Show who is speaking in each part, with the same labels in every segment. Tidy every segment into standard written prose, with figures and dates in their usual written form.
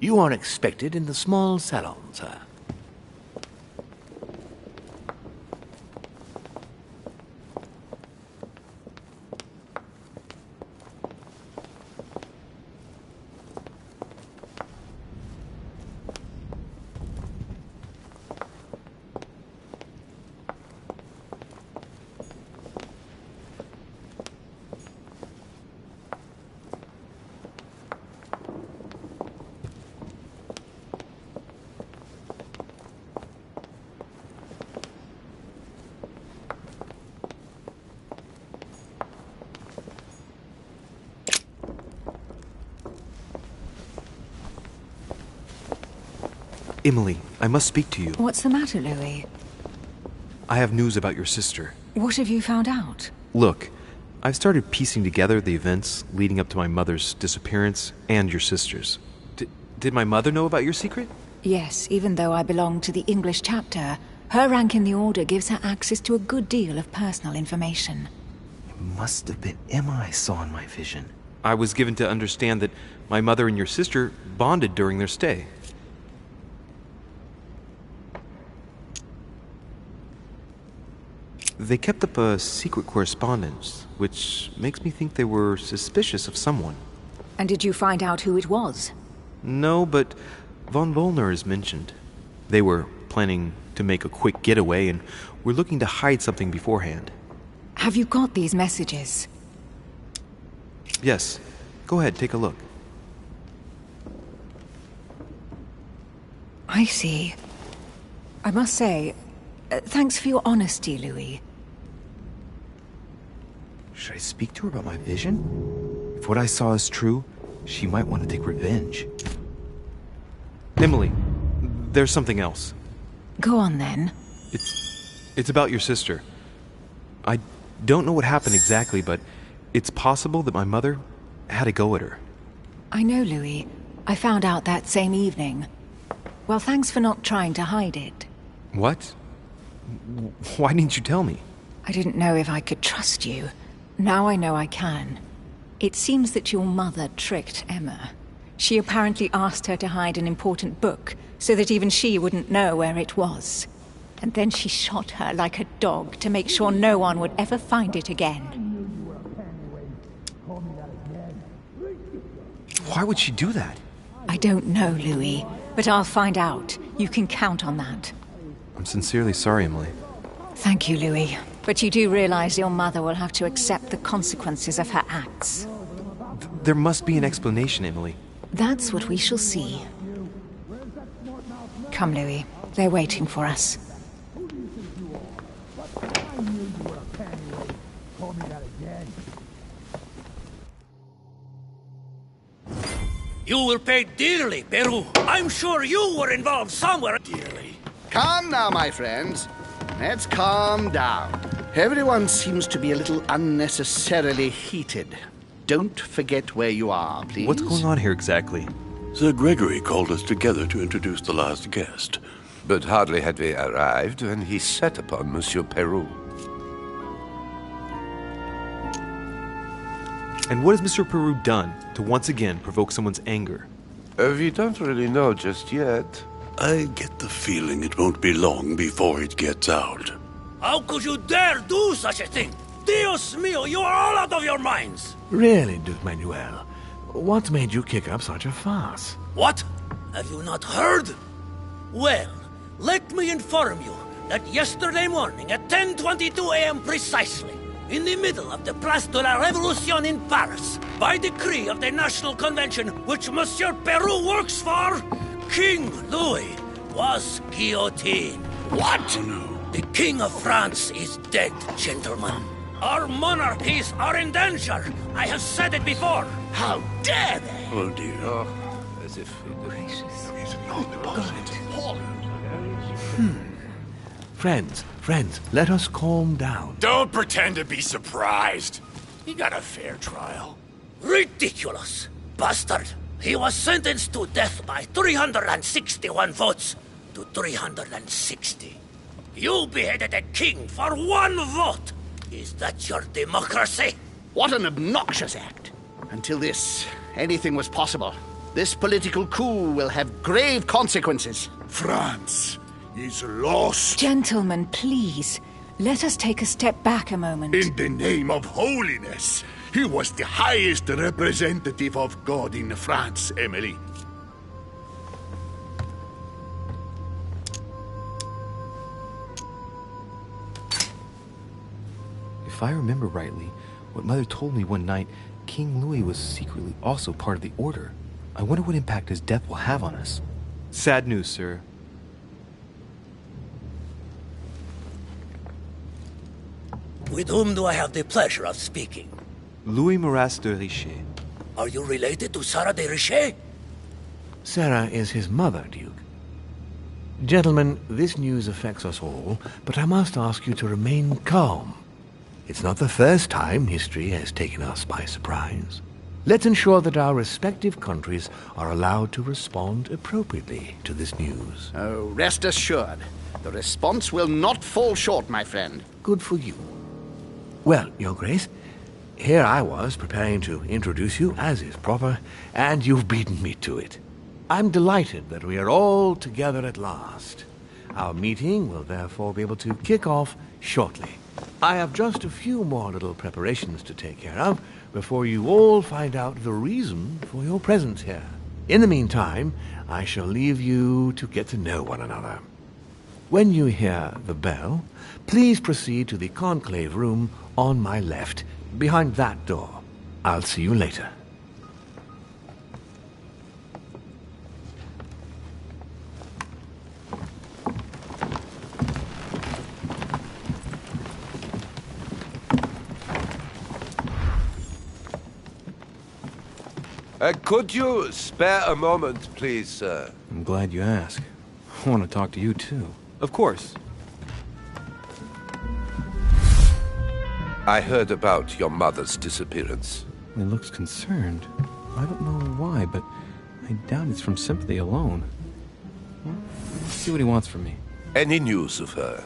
Speaker 1: You are expected in the small salon, sir.
Speaker 2: Emily, I must speak to you.
Speaker 3: What's the matter, Louis?
Speaker 2: I have news about your sister.
Speaker 3: What have you found out?
Speaker 2: Look, I've started piecing together the events leading up to my mother's disappearance and your sister's. Did my mother know about your secret?
Speaker 3: Yes, even though I belong to the English chapter, her rank in the Order gives her access to a good deal of personal information.
Speaker 4: It must have been Emma I saw in my vision.
Speaker 2: I was given to understand that my mother and your sister bonded during their stay. They kept up a secret correspondence, which makes me think they were suspicious of someone.
Speaker 3: And did you find out who it was?
Speaker 2: No, but von Volner is mentioned. They were planning to make a quick getaway and were looking to hide something beforehand.
Speaker 3: Have you got these messages?
Speaker 2: Yes. Go ahead, take a look.
Speaker 3: I see. I must say, thanks for your honesty, Louis.
Speaker 4: Should I speak to her about my vision? If what I saw is true, she might want to take revenge.
Speaker 2: Emily, there's something else.
Speaker 3: Go on, then.
Speaker 2: It's about your sister. I don't know what happened exactly, but it's possible that my mother had a go at her.
Speaker 3: I know, Louis. I found out that same evening. Well, thanks for not trying to hide it.
Speaker 2: What? Why didn't you tell me?
Speaker 3: I didn't know if I could trust you. Now I know I can. It seems that your mother tricked Emma. She apparently asked her to hide an important book, so that even she wouldn't know where it was. And then she shot her like a dog to make sure no one would ever find it again.
Speaker 2: Why would she do that?
Speaker 3: I don't know, Louis, but I'll find out. You can count on that.
Speaker 2: I'm sincerely sorry, Emily.
Speaker 3: Thank you, Louis. But you do realize your mother will have to accept the consequences of her acts.
Speaker 2: There must be an explanation, Emily.
Speaker 3: That's what we shall see. Come, Louis. They're waiting for us.
Speaker 5: You will pay dearly, Peru. I'm sure you were involved somewhere. Dearly.
Speaker 6: Calm now, my friends. Let's calm down. Everyone seems to be a little unnecessarily heated. Don't forget where you are, please.
Speaker 2: What's going on here exactly?
Speaker 7: Sir Gregory called us together to introduce the last guest.
Speaker 8: But hardly had we arrived when he set upon Monsieur Peru.
Speaker 2: And what has Monsieur Peru done to once again provoke someone's anger?
Speaker 8: We don't really know just yet.
Speaker 7: I get the feeling it won't be long before it gets out.
Speaker 5: How could you dare do such a thing? Dios mío, you are all out of your minds!
Speaker 1: Really, Duke Manuel? What made you kick up such a fuss?
Speaker 5: What? Have you not heard? Well, let me inform you that yesterday morning at 10:22 a.m. precisely, in the middle of the Place de la Révolution in Paris, by decree of the National Convention which Monsieur Peru works for, King Louis was guillotined. What?
Speaker 7: Oh, no.
Speaker 5: The King of France is dead, gentlemen. Our monarchies are in danger. I have said it before. How dare they?
Speaker 7: Oh, dear.
Speaker 8: Oh, as if...
Speaker 1: Friends, let us calm down.
Speaker 9: Don't pretend to be surprised. He got a fair trial.
Speaker 5: Ridiculous. Bastard. He was sentenced to death by 361 votes to 360. You beheaded a king for one vote. Is that your democracy?
Speaker 6: What an obnoxious act. Until this, anything was possible. This political coup will have grave consequences.
Speaker 7: France is lost.
Speaker 3: Gentlemen, please. Let us take a step back a moment.
Speaker 7: In the name of holiness. He was the highest representative of God in France, Emily.
Speaker 4: If I remember rightly, what Mother told me one night, King Louis was secretly also part of the Order. I wonder what impact his death will have on us.
Speaker 2: Sad news, sir.
Speaker 5: With whom do I have the pleasure of speaking?
Speaker 2: Louis Maras de Richet.
Speaker 5: Are you related to Sarah de Richet?
Speaker 1: Sarah is his mother, Duke. Gentlemen, this news affects us all, but I must ask you to remain calm. It's not the first time history has taken us by surprise. Let's ensure that our respective countries are allowed to respond appropriately to this news.
Speaker 6: Oh, rest assured. The response will not fall short, my friend.
Speaker 1: Good for you. Well, Your Grace, here I was preparing to introduce you as is proper, and you've beaten me to it. I'm delighted that we are all together at last. Our meeting will therefore be able to kick off shortly. I have just a few more little preparations to take care of before you all find out the reason for your presence here. In the meantime, I shall leave you to get to know one another. When you hear the bell, please proceed to the conclave room on my left, behind that door. I'll see you later.
Speaker 8: Could you spare a moment, please, sir?
Speaker 4: I'm glad you asked. I want to talk to you, too.
Speaker 2: Of course.
Speaker 8: I heard about your mother's disappearance.
Speaker 4: He looks concerned. I don't know why, but I doubt it's from sympathy alone. Well, let's see what he wants from me.
Speaker 8: Any news of her?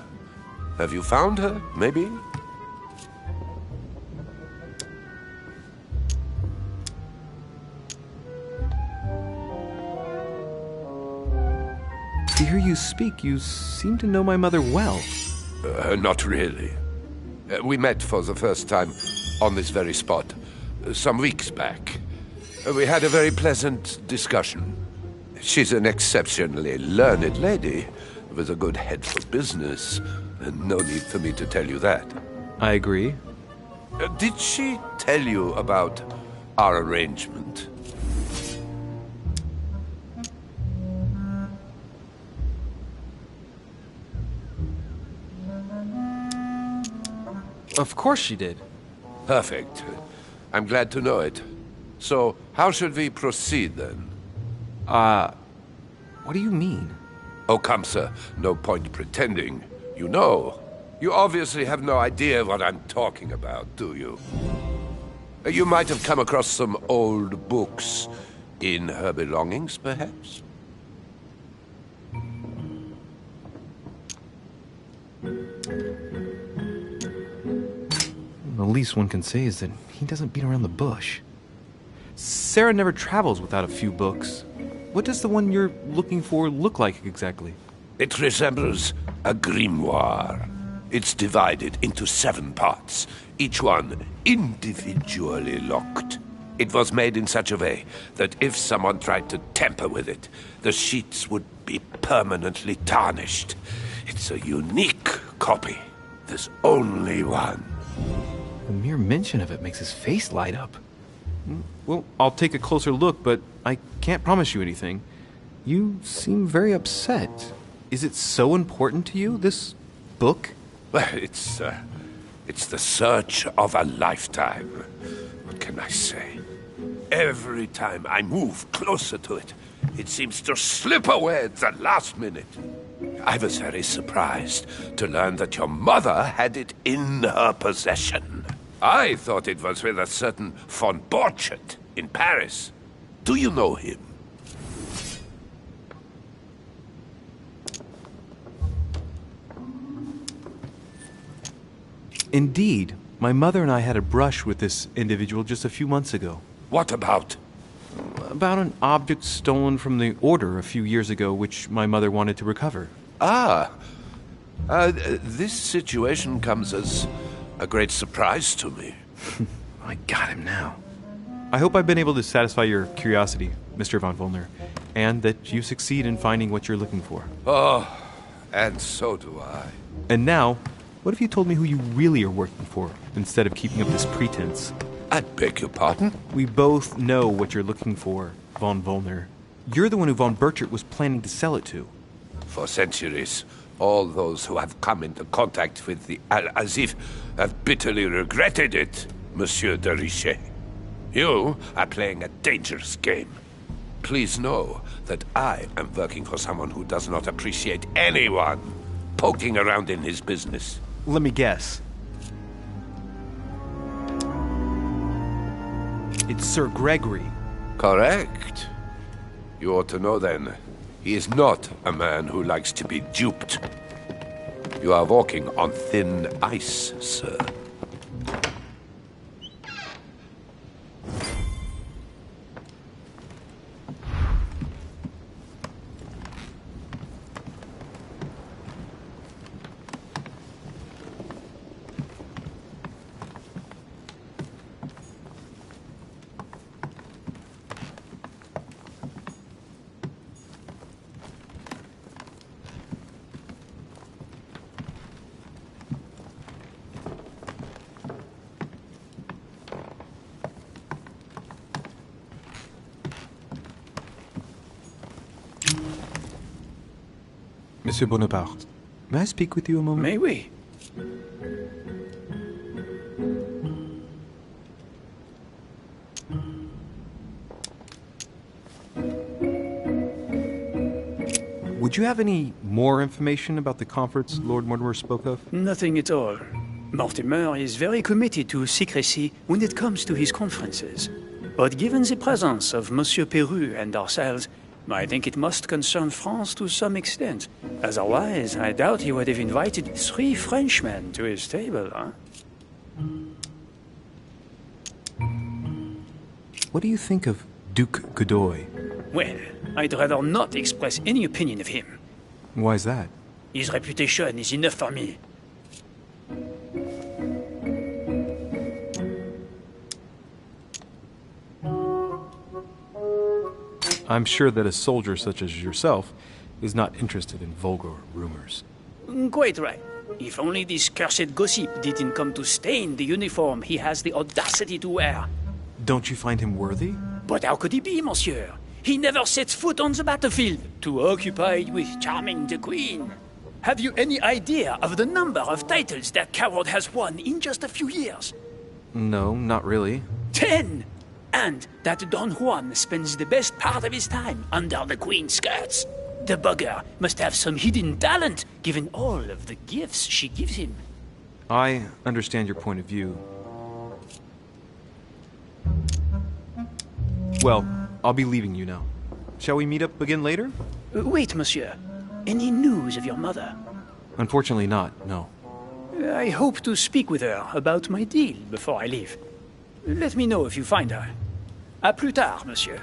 Speaker 8: Have you found her, maybe?
Speaker 2: To hear you speak, you seem to know my mother well.
Speaker 8: Not really. We met for the first time on this very spot, some weeks back. We had a very pleasant discussion. She's an exceptionally learned lady, with a good head for business, and no need for me to tell you that.
Speaker 2: I agree.
Speaker 8: Did she tell you about our arrangement?
Speaker 2: Of course she did.
Speaker 8: Perfect. I'm glad to know it. So, how should we proceed then?
Speaker 2: What do you mean?
Speaker 8: Oh, come, sir. No point pretending. You know. You obviously have no idea what I'm talking about, do you? You might have come across some old books in her belongings, perhaps?
Speaker 4: The least one can say is that he doesn't beat around the bush.
Speaker 2: Sarah never travels without a few books. What does the one you're looking for look like exactly?
Speaker 8: It resembles a grimoire. It's divided into 7 parts, each one individually locked. It was made in such a way that if someone tried to tamper with it, the sheets would be permanently tarnished. It's a unique copy. There's only one.
Speaker 4: The mere mention of it makes his face light up.
Speaker 2: Well, I'll take a closer look, but I can't promise you anything. You seem very upset. Is it so important to you, this book?
Speaker 8: Well, it's the search of a lifetime. What can I say? Every time I move closer to it, it seems to slip away at the last minute. I was very surprised to learn that your mother had it in her possession. I thought it was with a certain von Borchardt in Paris. Do you know him?
Speaker 2: Indeed. My mother and I had a brush with this individual just a few months ago.
Speaker 8: What about?
Speaker 2: About an object stolen from the Order a few years ago, which my mother wanted to recover.
Speaker 8: This situation comes as a great surprise to me.
Speaker 2: I got him now. I hope I've been able to satisfy your curiosity, Mr. von Volner, and that you succeed in finding what you're looking for.
Speaker 8: Oh, and so do I.
Speaker 2: And now, what if you told me who you really are working for, instead of keeping up this pretense?
Speaker 8: I beg your pardon?
Speaker 2: We both know what you're looking for, von Volner. You're the one who von Burchard was planning to sell it to.
Speaker 8: For centuries, all those who have come into contact with the Al-Azif have bitterly regretted it, Monsieur de Richet. You are playing a dangerous game. Please know that I am working for someone who does not appreciate anyone poking around in his business.
Speaker 2: Let me guess. It's Sir Gregory.
Speaker 8: Correct. You ought to know then, he is not a man who likes to be duped. You are walking on thin ice, sir.
Speaker 2: Monsieur Bonaparte, may I speak with you a moment?
Speaker 10: May we?
Speaker 2: Would you have any more information about the conference Lord Mortimer spoke of?
Speaker 10: Nothing at all. Mortimer is very committed to secrecy when it comes to his conferences. But given the presence of Monsieur Peru and ourselves, I think it must concern France to some extent. Otherwise, I doubt he would have invited 3 Frenchmen to his table, huh?
Speaker 2: What do you think of Duke Godoy?
Speaker 10: Well, I'd rather not express any opinion of him.
Speaker 2: Why is that?
Speaker 10: His reputation is enough for me.
Speaker 2: I'm sure that a soldier such as yourself is not interested in vulgar rumors.
Speaker 10: Quite right. If only this cursed gossip didn't come to stain the uniform he has the audacity to wear.
Speaker 2: Don't you find him worthy?
Speaker 10: But how could he be, monsieur? He never sets foot on the battlefield, too occupied with charming the queen. Have you any idea of the number of titles that coward has won in just a few years?
Speaker 2: No, not really.
Speaker 10: 10! And that Don Juan spends the best part of his time under the queen's skirts. The bugger must have some hidden talent, given all of the gifts she gives him.
Speaker 2: I understand your point of view. Well, I'll be leaving you now. Shall we meet up again later?
Speaker 10: Wait, monsieur. Any news of your mother?
Speaker 2: Unfortunately not, no.
Speaker 10: I hope to speak with her about my deal before I leave. Let me know if you find her. À plus tard, monsieur.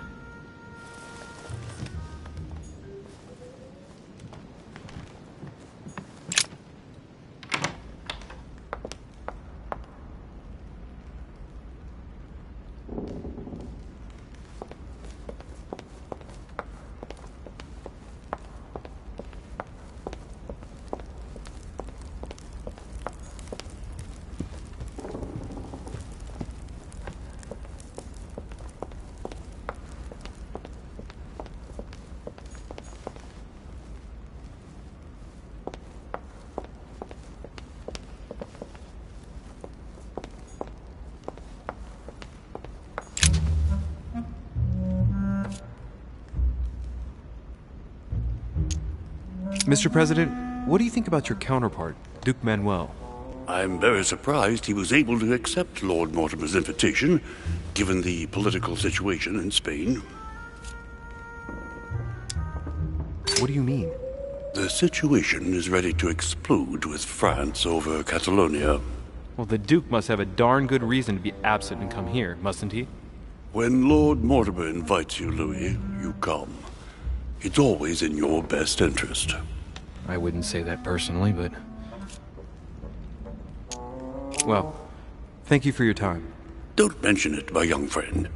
Speaker 2: Mr. President, what do you think about your counterpart, Duke Manuel?
Speaker 7: I'm very surprised he was able to accept Lord Mortimer's invitation, given the political situation in Spain.
Speaker 2: What do you mean?
Speaker 7: The situation is ready to explode with France over Catalonia.
Speaker 2: Well, the Duke must have a darn good reason to be absent and come here, mustn't he?
Speaker 7: When Lord Mortimer invites you, Louis, you come. It's always in your best interest.
Speaker 4: I wouldn't say that personally, but...
Speaker 2: Well, thank you for your time.
Speaker 7: Don't mention it, my young friend.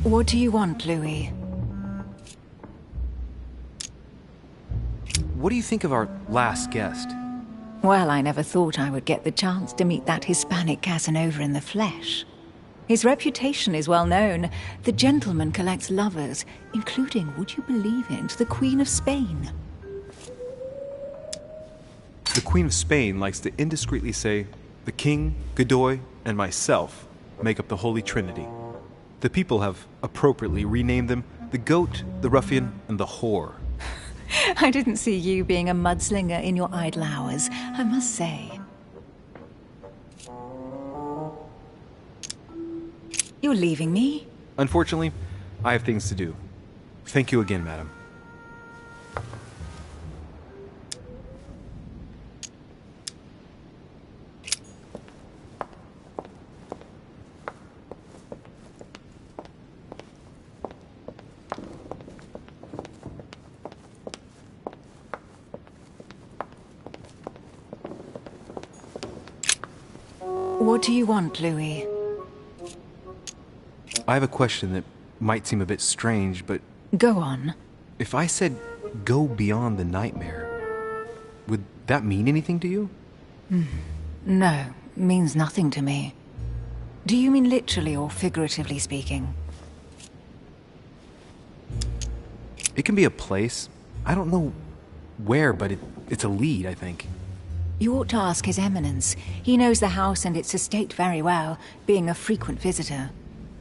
Speaker 3: What do you want, Louis?
Speaker 2: What do you think of our last guest?
Speaker 3: Well, I never thought I would get the chance to meet that Hispanic Casanova in the flesh. His reputation is well known. The gentleman collects lovers, including, would you believe it, the Queen of Spain.
Speaker 2: The Queen of Spain likes to indiscreetly say, the King, Godoy, and myself make up the Holy Trinity. The people have appropriately renamed them the Goat, the Ruffian, and the Whore.
Speaker 3: I didn't see you being a mudslinger in your idle hours, I must say. You're leaving me?
Speaker 2: Unfortunately, I have things to do. Thank you again, madam.
Speaker 3: What do you want, Louis?
Speaker 2: I have a question that might seem a bit strange, but...
Speaker 3: Go on.
Speaker 2: If I said, go beyond the nightmare, would that mean anything to you?
Speaker 3: No, means nothing to me. Do you mean literally or figuratively speaking?
Speaker 2: It can be a place. I don't know where, but it's a lead, I think.
Speaker 3: You ought to ask His Eminence. He knows the house and its estate very well, being a frequent visitor.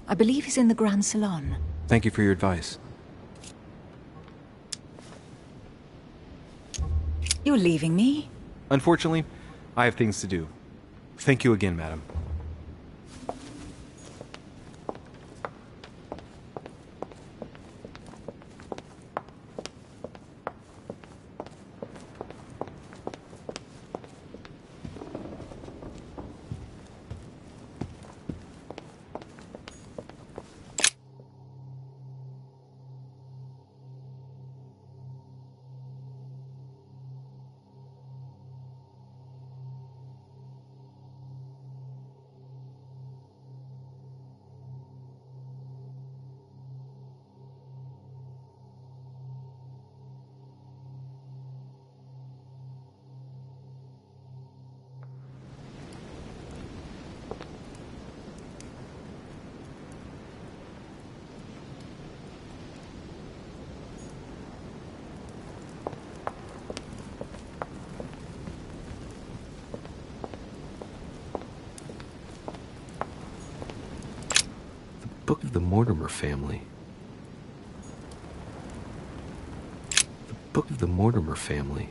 Speaker 3: I believe he's in the Grand Salon.
Speaker 2: Thank you for your advice.
Speaker 3: You're leaving me?
Speaker 2: Unfortunately, I have things to do. Thank you again, madam.
Speaker 4: Book of the Mortimer family. The Book of the Mortimer family.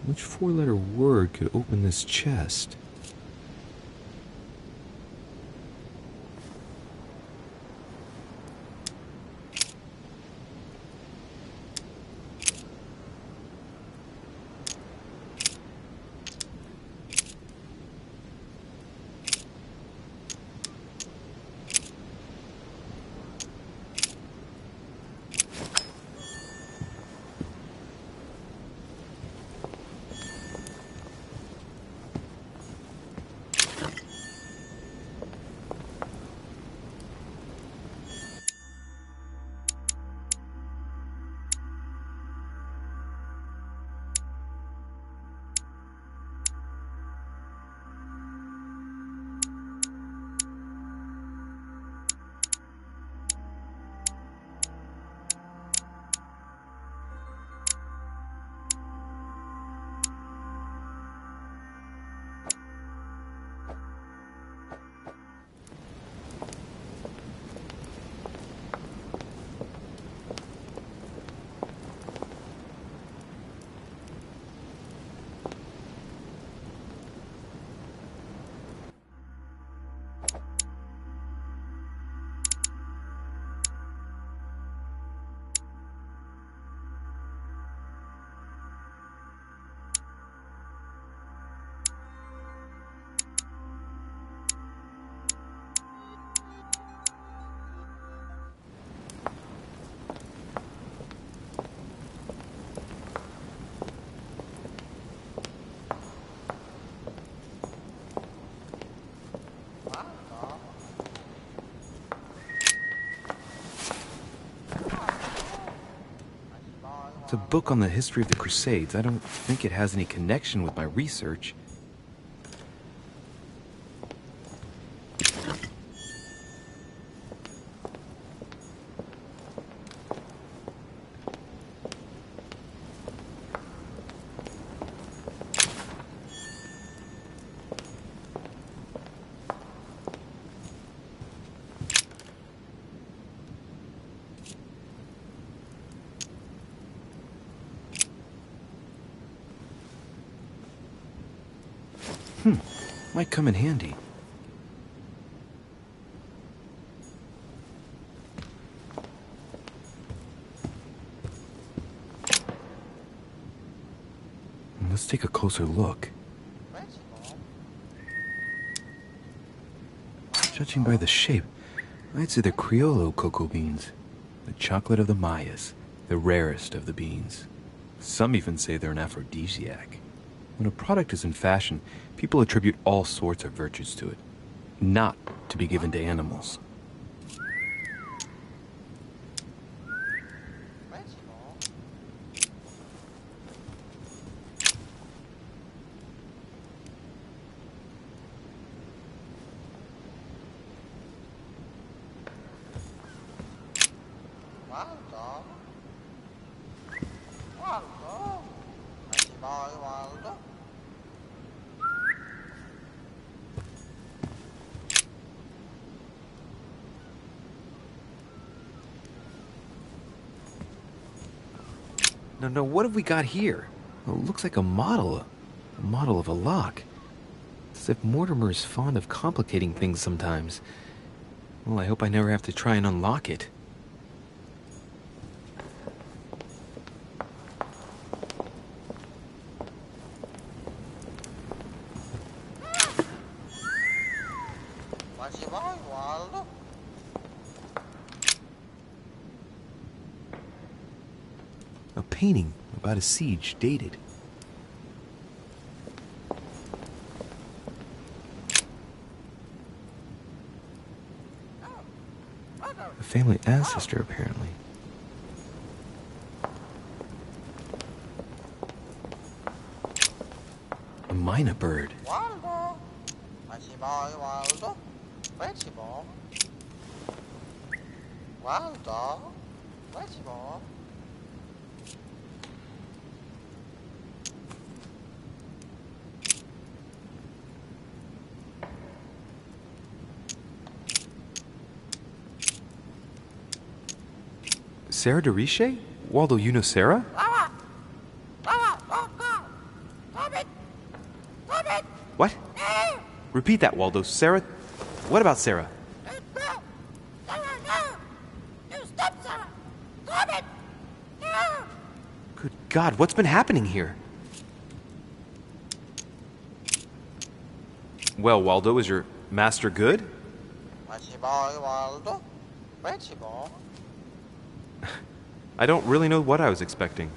Speaker 4: Which four-letter word could open this chest? It's a book on the history of the Crusades. I don't think it has any connection with my research. Might come in handy. Let's take a closer look. Judging by the shape, I'd say they're Criollo cocoa beans. The chocolate of the Mayas, the rarest of the beans. Some even say they're an aphrodisiac. When a product is in fashion, people attribute all sorts of virtues to it, not to be given to animals. No, what have we got here? Well, it looks like a model of a lock. It's as if Mortimer is fond of complicating things sometimes. Well, I hope I never have to try and unlock it. A painting about a siege, dated. A family ancestor, apparently. A myna bird. Sarah de Riche? Waldo, you know Sarah? What? Repeat that, Waldo. Sarah? What about Sarah? Good God, what's been happening here? Well, Waldo, is your master good? I don't really know what I was expecting.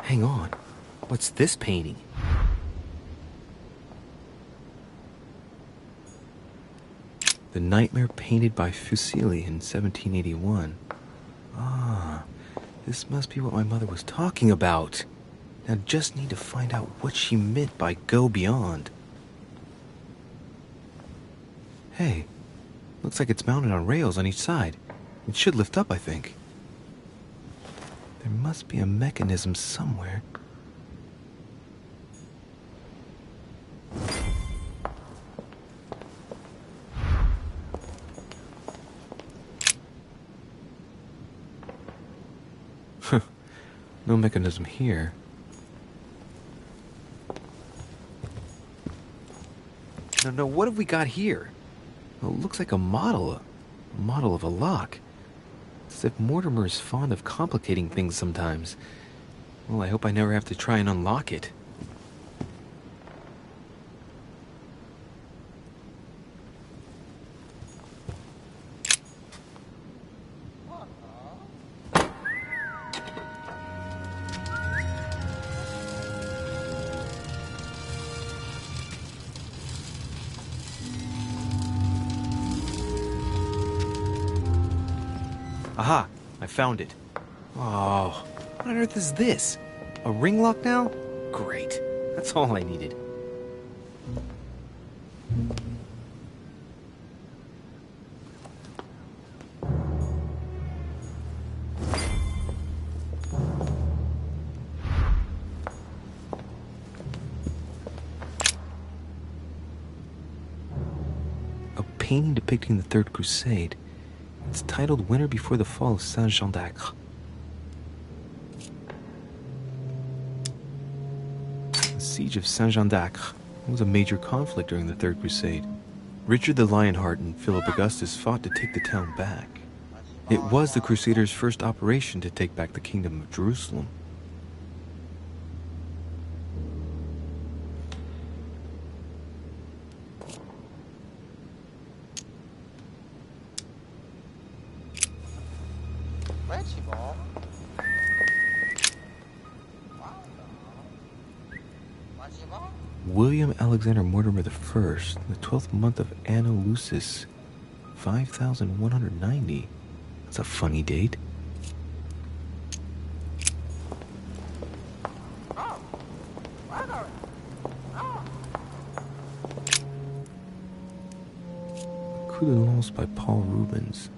Speaker 4: Hang on. What's this painting? The Nightmare painted by Fuseli in 1781. Ah, this must be what my mother was talking about. Now just need to find out what she meant by go beyond. Hey, looks like it's mounted on rails on each side. It should lift up, I think. There must be a mechanism somewhere. No mechanism here. No, what have we got here? Well, it looks like a model of a lock. It's as if Mortimer is fond of complicating things sometimes. Well, I hope I never have to try and unlock it.
Speaker 2: I found it. Oh, what on earth is this? A ring lock now? Great. That's all I needed. A painting depicting the Third Crusade. It's titled Winter Before the Fall of Saint-Jean d'Acre. The Siege of Saint-Jean d'Acre was a major conflict during the Third Crusade. Richard the Lionheart and Philip Augustus fought to take the town back. It was the Crusaders' first operation to take back the Kingdom of Jerusalem. William Alexander Mortimer I, the 12th month of Anno Lucis, 5190. That's a funny date. Coup de Lance by Paul Rubens.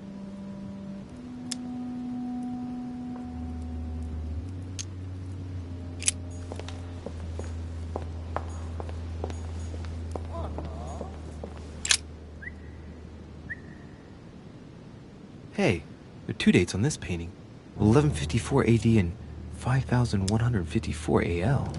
Speaker 2: Hey, there are two dates on this painting. 1154 AD and 5154 AL.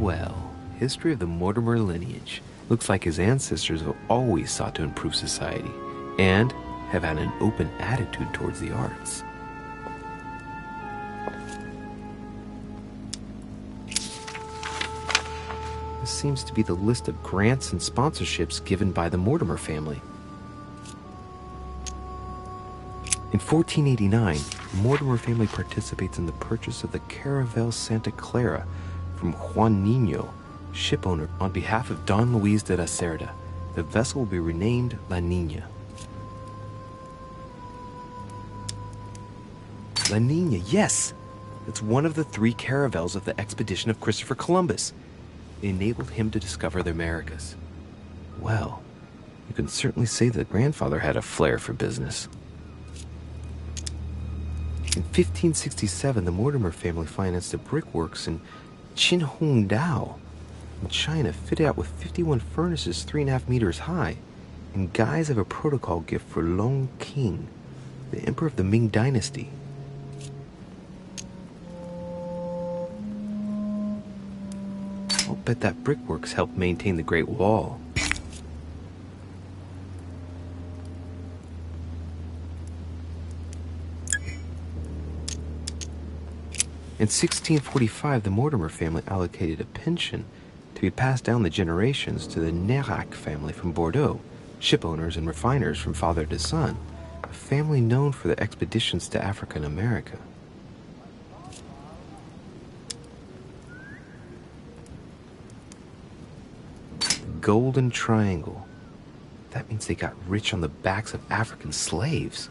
Speaker 2: Well, history of the Mortimer lineage. Looks like his ancestors have always sought to improve society and have had an open attitude towards the arts. This seems to be the list of grants and sponsorships given by the Mortimer family. In 1489, the Mortimer family participates in the purchase of the Caravel Santa Clara from Juan Niño, shipowner, on behalf of Don Luis de la Cerda. The vessel will be renamed La Niña. La Niña, yes! That's one of the 3 caravels of the expedition of Christopher Columbus. It enabled him to discover the Americas. Well, you can certainly say that grandfather had a flair for business. In 1567, the Mortimer family financed a brickworks in Qinhongdao in China, fitted out with 51 furnaces 3.5 meters high, in guise of a protocol gift for Long King, the emperor of the Ming dynasty. I'll bet that brickworks helped maintain the Great Wall. In 1645, the Mortimer family allocated a pension to be passed down the generations to the Nérac family from Bordeaux, shipowners and refiners from father to son, a family known for their expeditions to Africa and America. The Golden Triangle. That means they got rich on the backs of African slaves.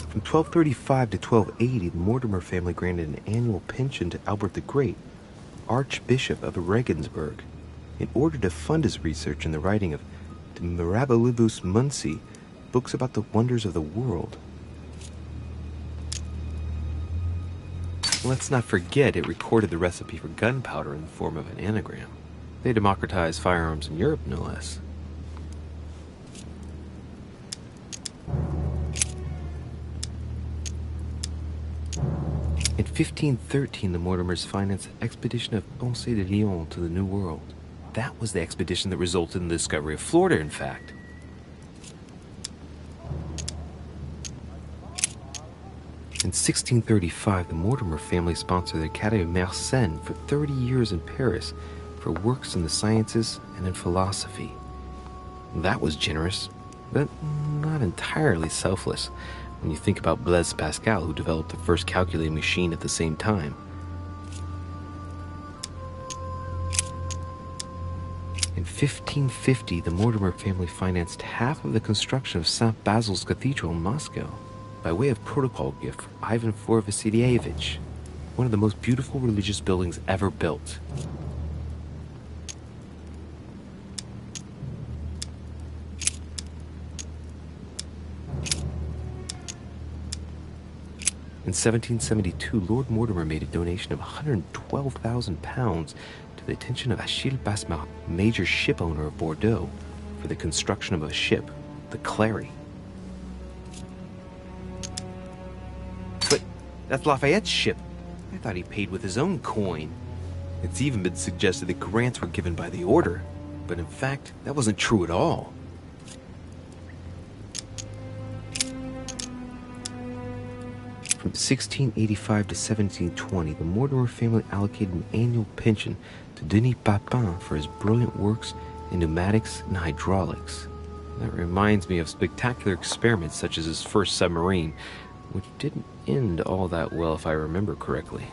Speaker 2: From 1235 to 1280, the Mortimer family granted an annual pension to Albert the Great, Archbishop of Regensburg, in order to fund his research in the writing of De Mirabilibus Munci, books about the wonders of the world. Let's not forget it recorded the recipe for gunpowder in the form of an anagram. They democratized firearms in Europe, no less. In 1513, the Mortimers financed the expedition of Ponce de Leon to the New World. That was the expedition that resulted in the discovery of Florida, in fact.
Speaker 4: In 1635, the Mortimer family sponsored the Académie Mersenne for 30 years in Paris for works in the sciences and in philosophy. That was generous, but not entirely selfless when you think about Blaise Pascal, who developed the first calculating machine at the same time. In 1550, the Mortimer family financed half of the construction of St. Basil's Cathedral in Moscow by way of protocol gift for Ivan IV Vasilievich, one of the most beautiful religious buildings ever built. In 1772, Lord Mortimer made a donation of £112,000 to the attention of Achille Basmarin, major ship owner of Bordeaux, for the construction of a ship, the Clary. But that's Lafayette's ship. I thought he paid with his own coin. It's even been suggested that grants were given by the order, but in fact, that wasn't true at all. From 1685 to 1720, the Mortimer family allocated an annual pension to Denis Papin for his brilliant works in pneumatics and hydraulics. That reminds me of spectacular experiments such as his first submarine, which didn't end all that well if I remember correctly.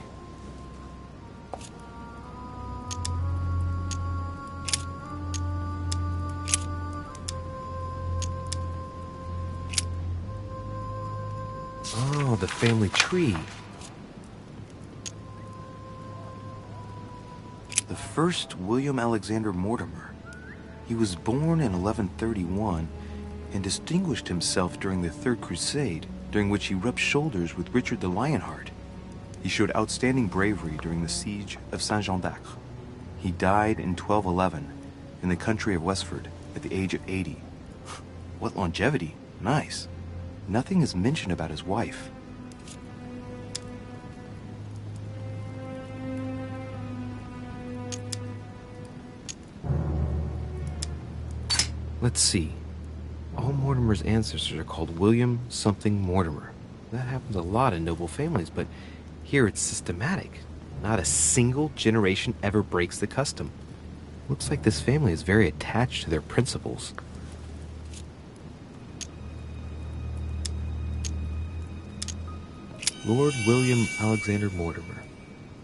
Speaker 4: Oh, the family tree.
Speaker 11: The first William Alexander Mortimer. He was born in 1131 and distinguished himself during the Third Crusade, during which he rubbed shoulders with Richard the Lionheart. He showed outstanding bravery during the siege of Saint-Jean d'Acre. He died in 1211 in the country of Westford at the age of 80. What longevity! Nice. Nothing is mentioned about his wife.
Speaker 4: Let's see. All Mortimer's ancestors are called William something Mortimer. That happens a lot in noble families, but here it's systematic. Not a single generation ever breaks the custom. Looks like this family is very attached to their principles. Lord William Alexander Mortimer,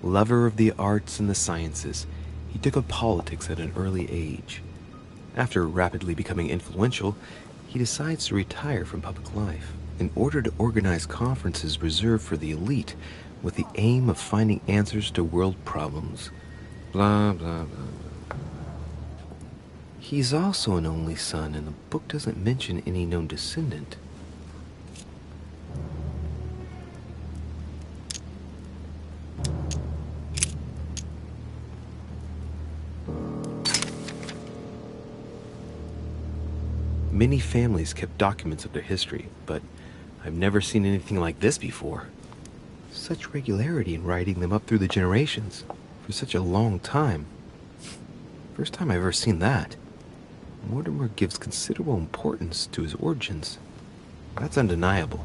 Speaker 4: lover of the arts and the sciences, he took up politics at an early age. After rapidly becoming influential, he decides to retire from public life in order to organize conferences reserved for the elite with the aim of finding answers to world problems. Blah, blah, blah, blah. He's also an only son, and the book doesn't mention any known descendant. Many families kept documents of their history, but I've never seen anything like this before. Such regularity in writing them up through the generations for such a long time. First time I've ever seen that. Mortimer gives considerable importance to his origins. That's undeniable.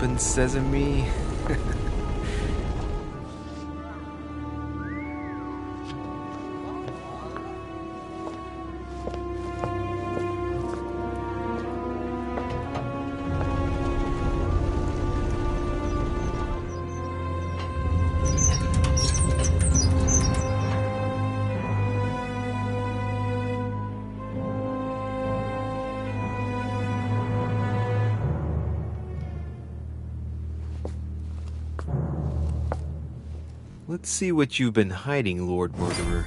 Speaker 4: Open sesame. Let's see what you've been hiding, Lord Mortimer.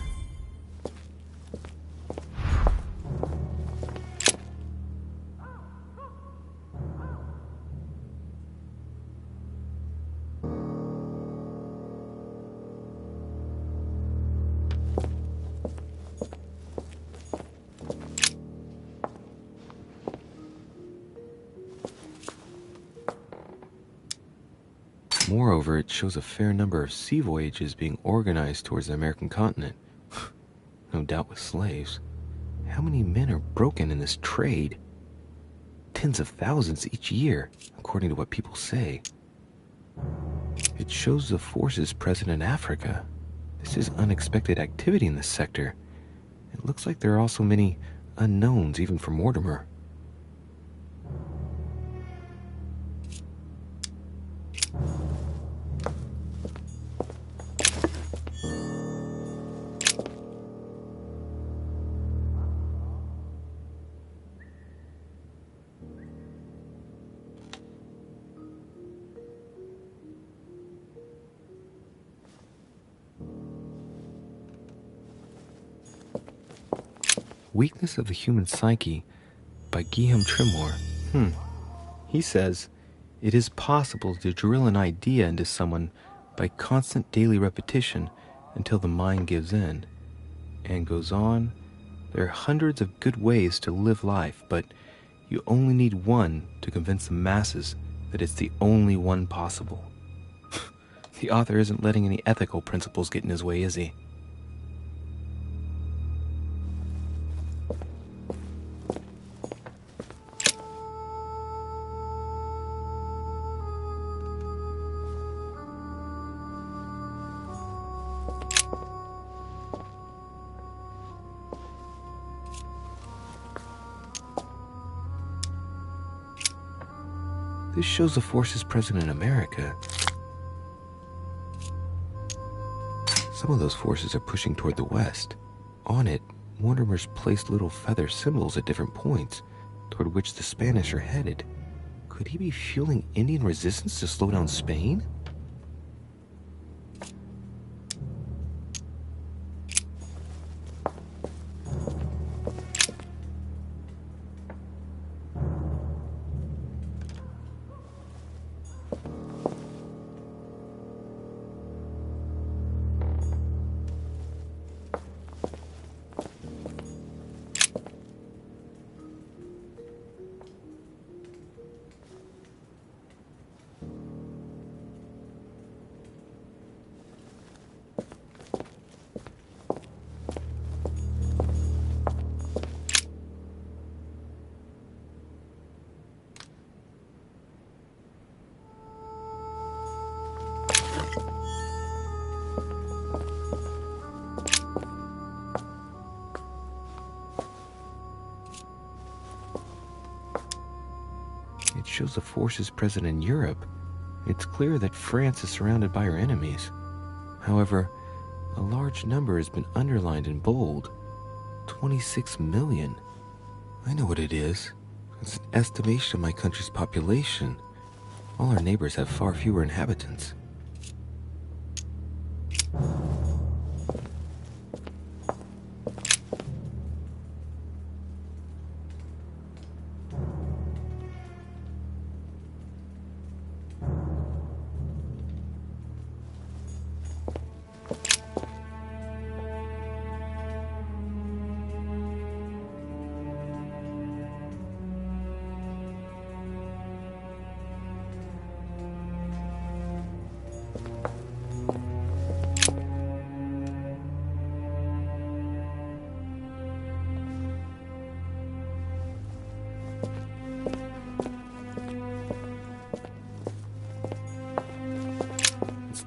Speaker 4: Moreover, it shows a fair number of sea voyages being organized towards the American continent. No doubt with slaves. How many men are broken in this trade? Tens of thousands each year, according to what people say. It shows the forces present in Africa. This is unexpected activity in this sector. It looks like there are also many unknowns, even for Mortimer. Weakness of the Human Psyche by Guillaume Trimore. He says, it is possible to drill an idea into someone by constant daily repetition until the mind gives in. And goes on, there are hundreds of good ways to live life, but you only need one to convince the masses that it's the only one possible. The author isn't letting any ethical principles get in his way, is he? This shows the forces present in America. Some of those forces are pushing toward the west. On it, Mortimer's placed little feather symbols at different points, toward which the Spanish are headed. Could he be fueling Indian resistance to slow down Spain? Shows the forces present in Europe. It's clear that France is surrounded by her enemies. However, a large number has been underlined in bold. 26 million. I know what it is. It's an estimation of my country's population. All our neighbors have far fewer inhabitants.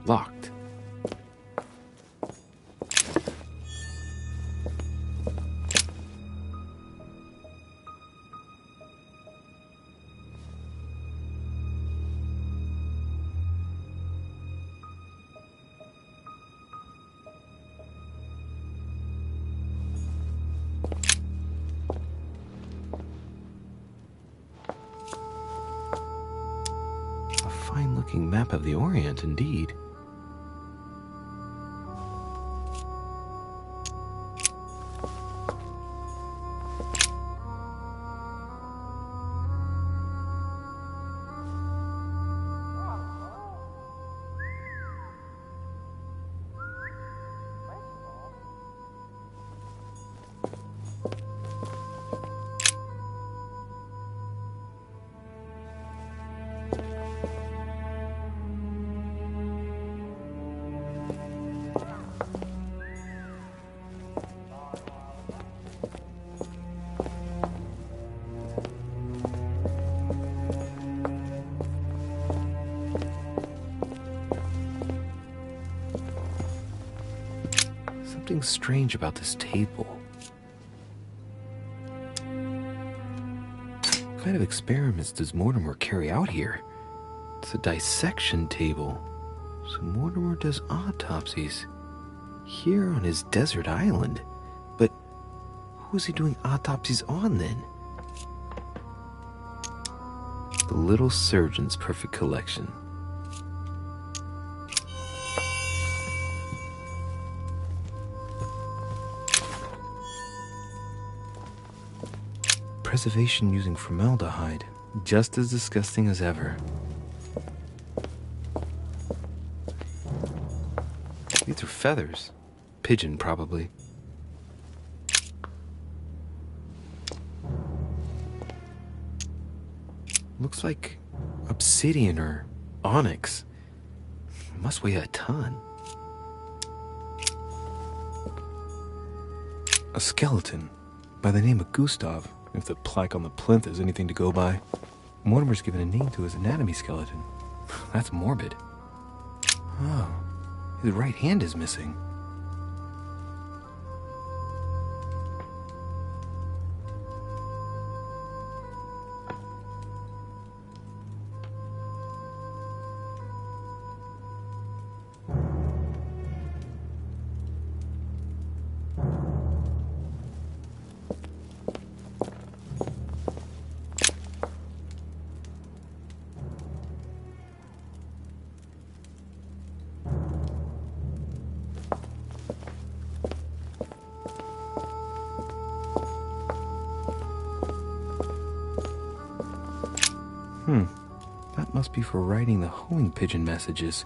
Speaker 4: Locked. A fine-looking map of the Orient, indeed. something strange about this table. What kind of experiments does Mortimer carry out here? It's a dissection table. So Mortimer does autopsies here on his desert island. But who is he doing autopsies on then? The Little Surgeon's Perfect Collection. Preservation using formaldehyde. Just as disgusting as ever. These are feathers. Pigeon, probably. Looks like obsidian or onyx. Must weigh a ton. A skeleton by the name of Gustav, if the plaque on the plinth is anything to go by. Mortimer's given a name to his anatomy skeleton. That's morbid. Oh, his right hand is missing. That must be for writing the homing pigeon messages.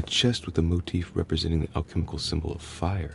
Speaker 4: Chest with a motif representing the alchemical symbol of fire.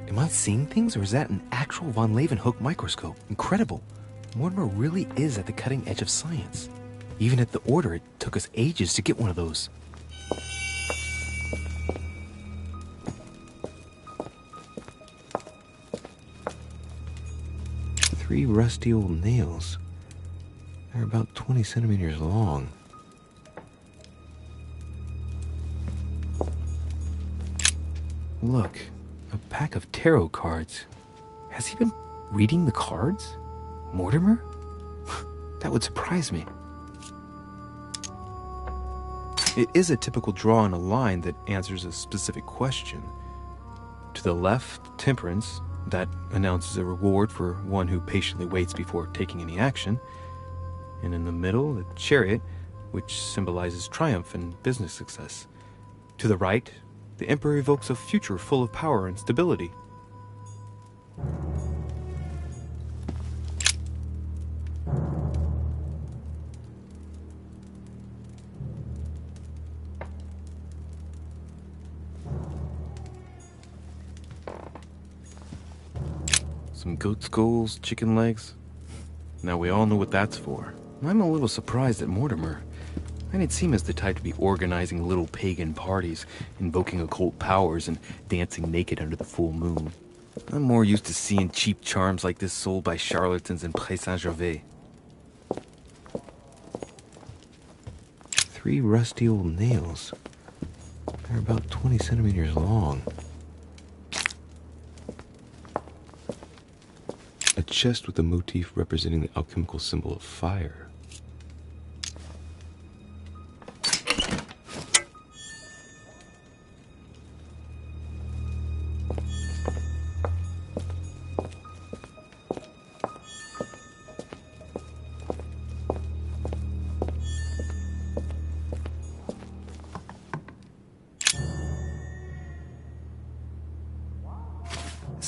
Speaker 4: Am I seeing things, or is that an actual von Leeuwenhoek microscope? Incredible. Mortimer really is at the cutting edge of science. Even at the Order, it took us ages to get one of those. Three rusty old nails. They're about 20 centimeters long. Look. A pack of tarot cards. Has he been reading the cards? Mortimer? That would surprise me. It is a typical draw in a line that answers a specific question. To the left, Temperance. That announces a reward for one who patiently waits before taking any action. And in the middle, the Chariot, which symbolizes triumph and business success. To the right, the Emperor evokes a future full of power and stability. Some goat skulls, chicken legs. Now we all know what that's for. I'm a little surprised at Mortimer. I didn't seem as the type to be organizing little pagan parties, invoking occult powers, and dancing naked under the full moon. I'm more used to seeing cheap charms like this sold by charlatans in Pré Saint-Gervais. Three rusty old nails. They're about 20 centimeters long. A chest with a motif representing the alchemical symbol of fire.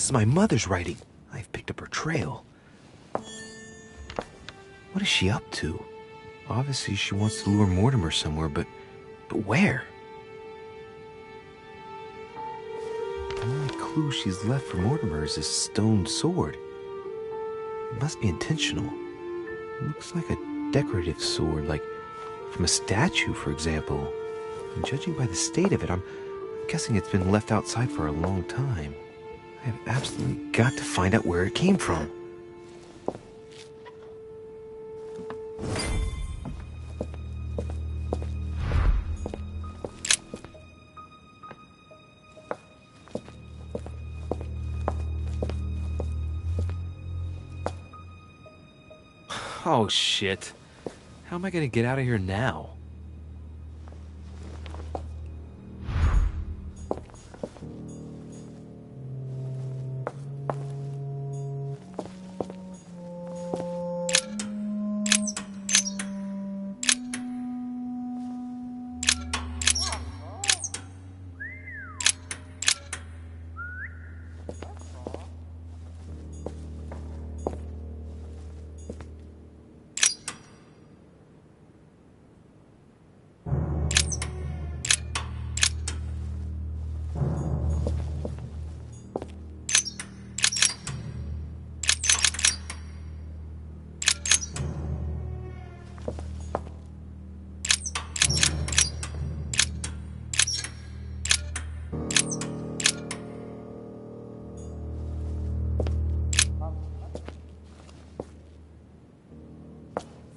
Speaker 11: is my mother's writing. I've picked up her trail. What is she up to? Obviously, she wants to lure Mortimer somewhere, but where? The only clue she's left for Mortimer is his stone sword. It must be intentional. It looks like a decorative sword, like from a statue, for example. And judging by the state of it, I'm guessing it's been left outside for a long time. I have absolutely got to find out where it came from.
Speaker 4: Oh, shit. How am I gonna get out of here now?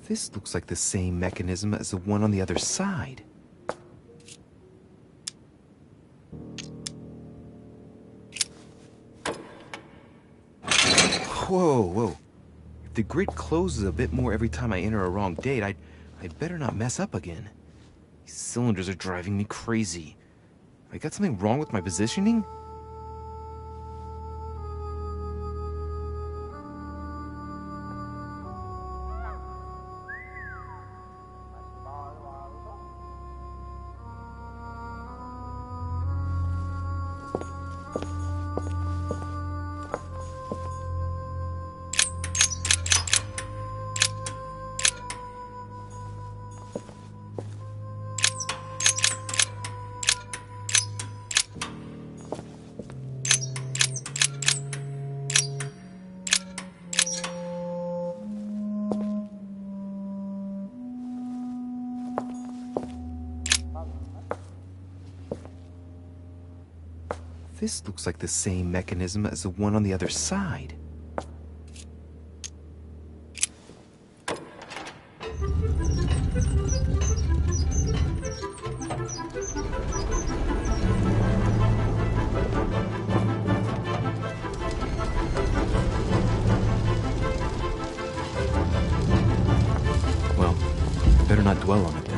Speaker 11: This looks like the same mechanism as the one on the other side. Whoa. If the grid closes a bit more every time I enter a wrong date, I'd better not mess up again. These cylinders are driving me crazy. I got something wrong with my positioning? This looks like the same mechanism as the one on the other side. Well, better not dwell on it.